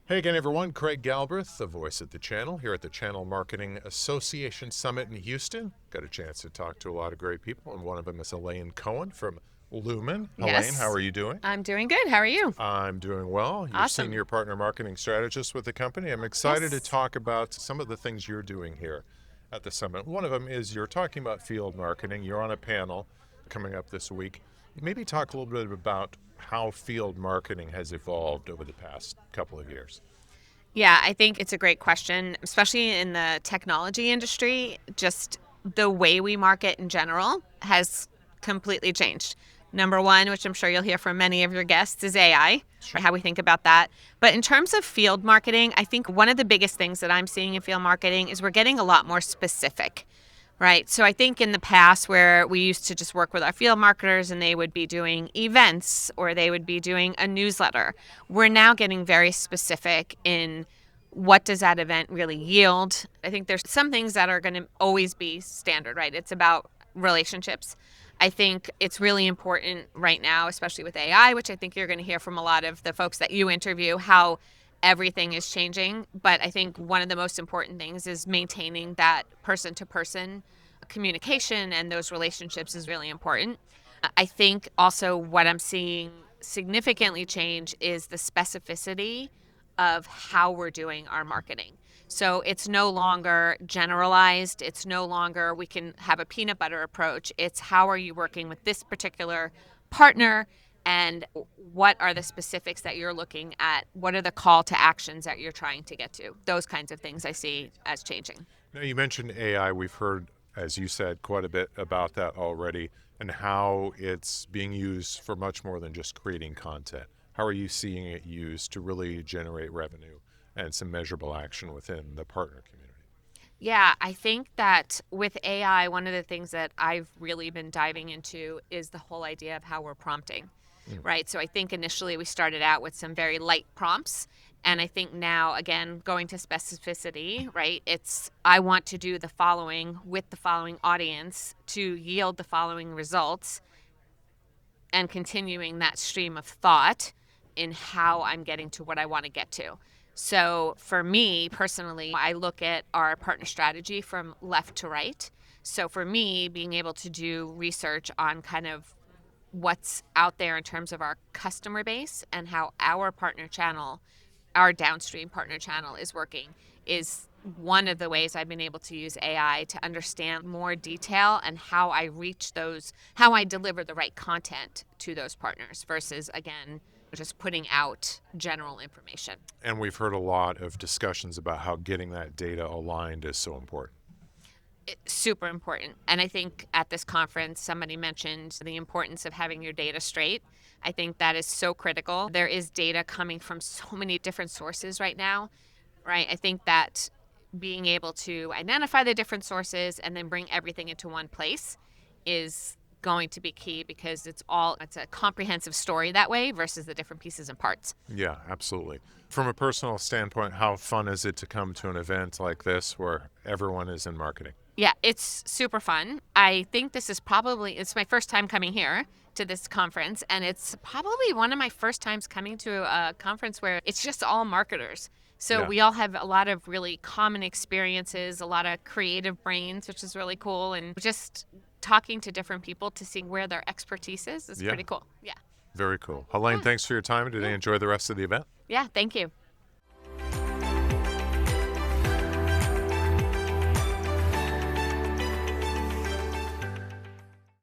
Hey again, everyone. Craig Galbraith, the voice of the channel, here at the Channel Marketing Association Summit in Houston. Got a chance to talk to a lot of great people, and one of them is Elaine Cohen from Lumen. Elaine, how Yes, are you doing? I'm doing good. How are you? I'm doing well. You're Awesome. Senior Partner Marketing Strategist with the company. I'm excited to Yes. talk about some of the things you're doing here at the summit. One of them is you're talking about field marketing. You're on a panel coming up this week. Maybe talk a little bit about how field marketing has evolved over the past couple of years. Yeah, I think it's a great question, especially in the technology industry. Just the way we market in general has completely changed. Number one, which I'm sure you'll hear from many of your guests, is AI, or Sure. how we think about that. But in terms of field marketing, I think one of the biggest things that I'm seeing in field marketing is we're getting a lot more specific. Right. So I think in the past, where we used to just work with our field marketers and they would be doing events or they would be doing a newsletter, we're now getting very specific in what does that event really yield. I think there's some things that are going to always be standard, right? It's about relationships. I think it's really important right now, especially with AI, which I think you're going to hear from a lot of the folks that you interview, how everything is changing. But I think one of the most important things is maintaining that person to person communication, and those relationships is really important. I think also what I'm seeing significantly change is the specificity of how we're doing our marketing. So it's no longer generalized. It's no longer we can have a peanut butter approach. It's how are you working with this particular partner, and what are the specifics that you're looking at? What are the call to actions that you're trying to get to? Those kinds of things I see as changing. Now, you mentioned AI. We've heard, as you said, quite a bit about that already and how it's being used for much more than just creating content. How are you seeing it used to really generate revenue and some measurable action within the partner community? Yeah, I think that with AI, one of the things that I've really been diving into is the whole idea of how we're prompting, Mm. right? So I think initially we started out with some very light prompts. And I think now, again, going to specificity, right? It's I want to do the following with the following audience to yield the following results, and continuing that stream of thought in how I'm getting to what I want to get to. So for me personally, I look at our partner strategy from left to right. So for me, being able to do research on kind of what's out there in terms of our customer base and how our partner channel, our downstream partner channel is working, is one of the ways I've been able to use AI to understand more detail and how I reach those, how I deliver the right content to those partners versus, again, just putting out general information. And we've heard a lot of discussions about how getting that data aligned is so important. Super important. And I think at this conference, somebody mentioned the importance of having your data straight. I think that is so critical. There is data coming from so many different sources right now, right? I think that being able to identify the different sources and then bring everything into one place is going to be key, because it's a comprehensive story that way versus the different pieces and parts. Yeah, absolutely. From a personal standpoint, how fun is it to come to an event like this where everyone is in marketing? Yeah, it's super fun. I think it's my first time coming here to this conference, and it's probably one of my first times coming to a conference where it's just all marketers. So Yeah. we all have a lot of really common experiences, a lot of creative brains, which is really cool, and just talking to different people to see where their expertise is Yeah. pretty cool. Yeah. Very cool. Helene, Yeah. thanks for your time today. Yeah. Enjoy the rest of the event. Yeah. Thank you.